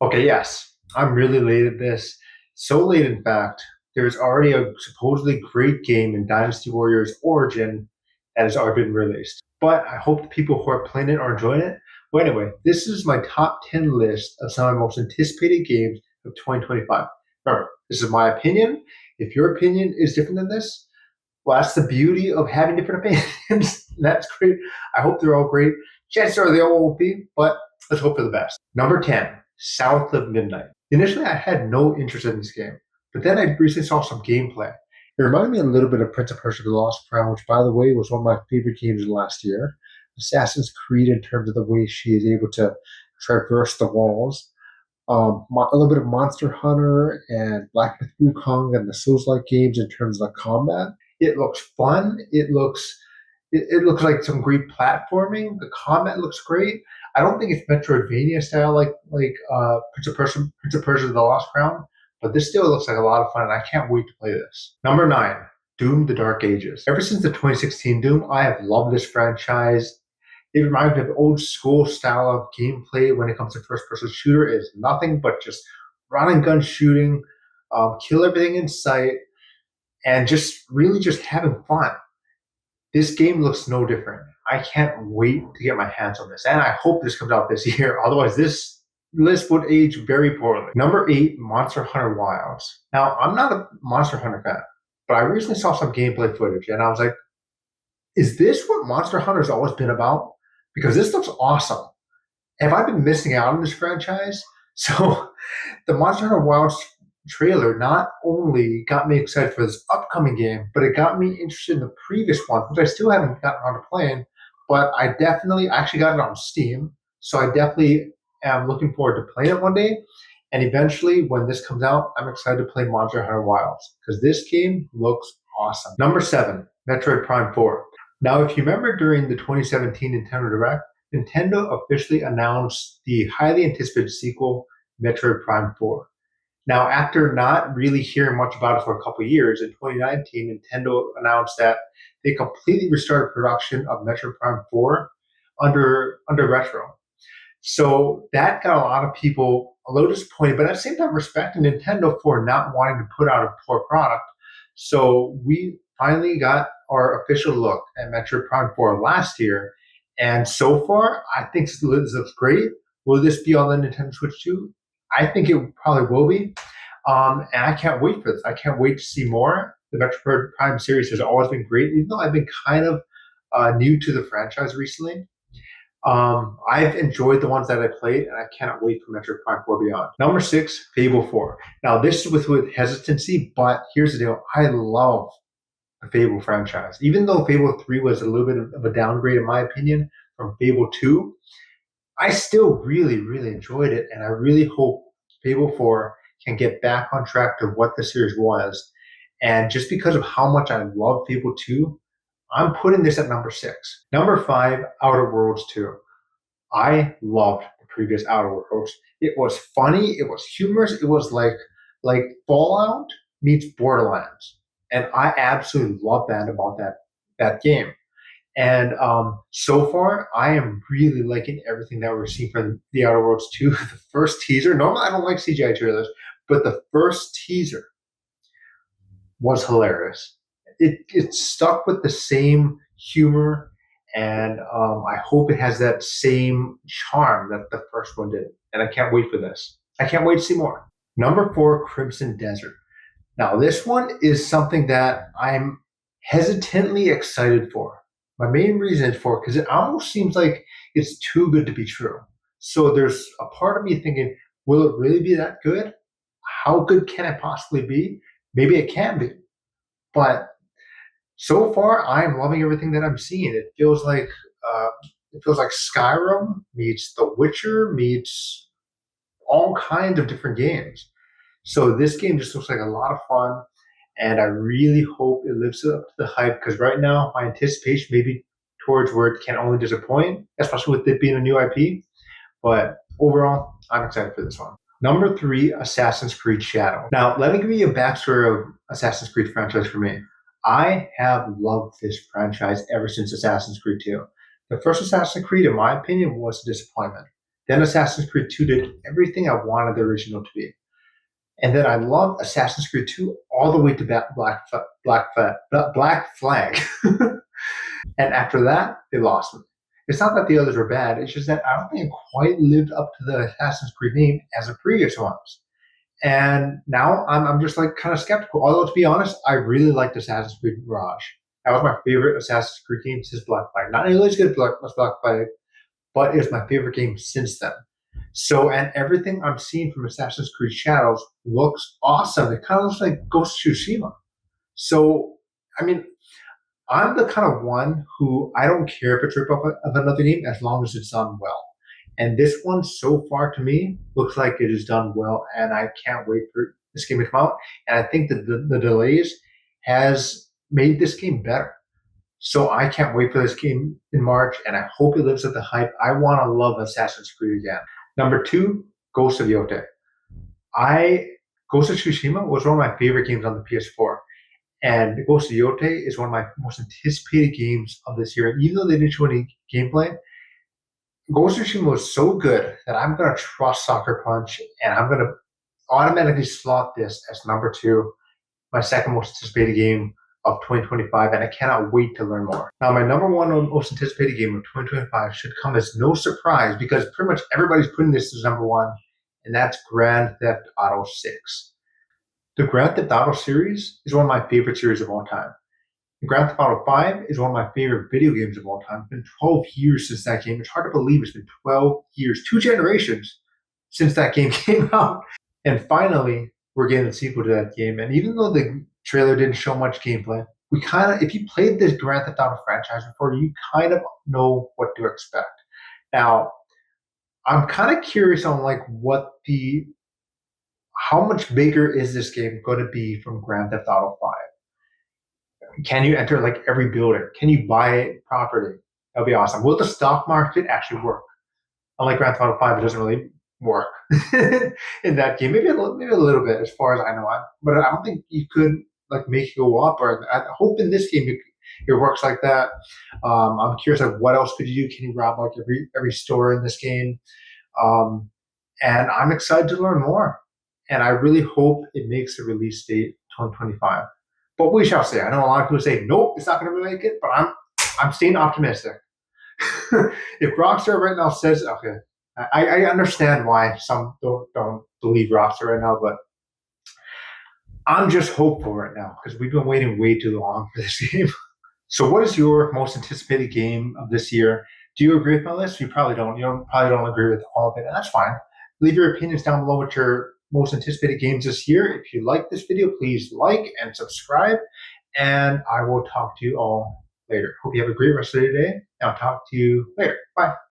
Okay, yes, I'm really late at this. So late, in fact, there's already a supposedly great game in Dynasty Warriors Origin that has already been released. But I hope the people who are playing it are enjoying it. Well, anyway, this is my top 10 list of some of my most anticipated games of 2025. Remember, this is my opinion. If your opinion is different than this, well, that's the beauty of having different opinions. That's great. I hope they're all great. Chances are they all won't be, but let's hope for the best. Number 10, South of Midnight. Initially, I had no interest in this game, but then I recently saw some gameplay. It reminded me a little bit of Prince of Persia: The Lost Crown, which, by the way, was one of my favorite games last year. Assassin's Creed, in terms of the way she is able to traverse the walls. A little bit of Monster Hunter and Black Myth Wukong and the Souls-like games in terms of the combat. It looks fun. It looks like some great platforming. The combat looks great. I don't think it's Metroidvania style like Prince of Persia: The Lost Crown, but this still looks like a lot of fun, and I can't wait to play this. Number 9, Doom: The Dark Ages. Ever since the 2016 Doom, I have loved this franchise. It reminds me of old school style of gameplay when it comes to first person shooter. It's nothing but just run and gun shooting, kill everything in sight, and just really just having fun. This game looks no different. I can't wait to get my hands on this, and I hope this comes out this year. Otherwise, this list would age very poorly. Number 8, Monster Hunter Wilds. Now, I'm not a Monster Hunter fan, but I recently saw some gameplay footage, and I was like, is this what Monster Hunter's always been about? Because this looks awesome. Have I been missing out on this franchise? So, the Monster Hunter Wilds trailer not only got me excited for this upcoming game, but it got me interested in the previous one, which I still haven't gotten around to playing. But I definitely actually got it on Steam, so I definitely am looking forward to playing it one day. And eventually, when this comes out, I'm excited to play Monster Hunter Wilds because this game looks awesome. Number 7, Metroid Prime 4. Now, if you remember during the 2017 Nintendo Direct, Nintendo officially announced the highly anticipated sequel, Metroid Prime 4. Now, after not really hearing much about it for a couple of years, in 2019, Nintendo announced that they completely restarted production of Metroid Prime 4 under Retro. So that got a lot of people a little disappointed, but at the same time respecting Nintendo for not wanting to put out a poor product. So we finally got our official look at Metroid Prime 4 last year. And so far, I think this looks great. Will this be on the Nintendo Switch too? I think it probably will be. And I can't wait for this. I can't wait to see more. The Metroid Prime series has always been great, even though I've been kind of new to the franchise recently. I've enjoyed the ones that I played, and I cannot wait for Metroid Prime 4 Beyond. Number 6, Fable 4. Now, this is with hesitancy, but here's the deal. I love the Fable franchise. Even though Fable 3 was a little bit of a downgrade, in my opinion, from Fable 2, I still really, really enjoyed it, and I really hope Fable 4 can get back on track to what the series was. And just because of how much I love Fable 2, I'm putting this at number 6. Number 5, Outer Worlds 2. I loved the previous Outer Worlds. It was funny, it was humorous, it was like Fallout meets Borderlands. And I absolutely love that about that game. And so far, I am really liking everything that we're seeing from The Outer Worlds 2. The first teaser, normally I don't like CGI trailers, but the first teaser was hilarious. It stuck with the same humor, and I hope it has that same charm that the first one did. And I can't wait for this. I can't wait to see more. Number 4, Crimson Desert. Now, this one is something that I'm hesitantly excited for. My main reason is because it almost seems like it's too good to be true. So there's a part of me thinking, will it really be that good? How good can it possibly be? Maybe it can be. But so far, I am loving everything that I'm seeing. It feels like Skyrim meets The Witcher meets all kinds of different games. So this game just looks like a lot of fun, and I really hope it lives up to the hype because right now my anticipation maybe towards where it can only disappoint, especially with it being a new IP. But overall, I'm excited for this one. Number 3, Assassin's Creed Shadow. Now, let me give you a backstory of Assassin's Creed franchise for me. I have loved this franchise ever since Assassin's Creed 2. The first Assassin's Creed, in my opinion, was a disappointment. Then Assassin's Creed 2 did everything I wanted the original to be. And then I loved Assassin's Creed 2 all the way to Black Flag. And after that, they lost me. It's not that the others were bad. It's just that I don't think it quite lived up to the Assassin's Creed name as the previous ones. And now I'm just like kind of skeptical. Although to be honest, I really liked Assassin's Creed Mirage. That was my favorite Assassin's Creed game since Black Flag. Not nearly as good as Black Flag, but it's my favorite game since then. So, and everything I'm seeing from Assassin's Creed Shadows looks awesome. It kind of looks like Ghost of Tsushima. So, I mean, I'm the kind of one who I don't care if it's rip off of another game as long as it's done well. And this one, so far to me, looks like it is done well, and I can't wait for this game to come out. And I think that the delays has made this game better. So I can't wait for this game in March, and I hope it lives up the hype. I want to love Assassin's Creed again. Number 2, Ghost of Yotei. Ghost of Tsushima was one of my favorite games on the PS4. And Ghost of Yotei is one of my most anticipated games of this year. And even though they didn't show any gameplay, Ghost of Tsushima was so good that I'm going to trust Sucker Punch, and I'm going to automatically slot this as number 2, my second most anticipated game of 2025, and I cannot wait to learn more. Now, my number 1 most anticipated game of 2025 should come as no surprise because pretty much everybody's putting this as number 1, and that's Grand Theft Auto 6. The Grand Theft Auto series is one of my favorite series of all time. Grand Theft Auto 5 is one of my favorite video games of all time. It's been 12 years since that game. It's hard to believe it's been 12 years, 2 generations since that game came out. And finally, we're getting a sequel to that game. And even though the trailer didn't show much gameplay, if you played this Grand Theft Auto franchise before, you kind of know what to expect. Now, I'm kind of curious on like how much bigger is this game going to be from Grand Theft Auto 5? Can you enter like every building? Can you buy property? That'll be awesome. Will the stock market actually work? Unlike Grand Theft Auto 5, it doesn't really work in that game. Maybe a little bit, as far as I know. But I don't think you could like make it go up. Or I hope in this game it works like that. I'm curious of what else could you do. Can you rob like every store in this game? And I'm excited to learn more. And I really hope it makes the release date 2025. But we shall see. I know a lot of people say, nope, it's not going to make it, but I'm staying optimistic. If Rockstar right now says, okay, I understand why some don't believe Rockstar right now, but I'm just hopeful right now because we've been waiting way too long for this game. So what is your most anticipated game of this year? Do you agree with my list? You probably don't. You probably don't agree with all of it, and that's fine. Leave your opinions down below with your most anticipated games this year. If you like this video, please like and subscribe, and I will talk to you all later. Hope you have a great rest of your day, and I'll talk to you later. Bye.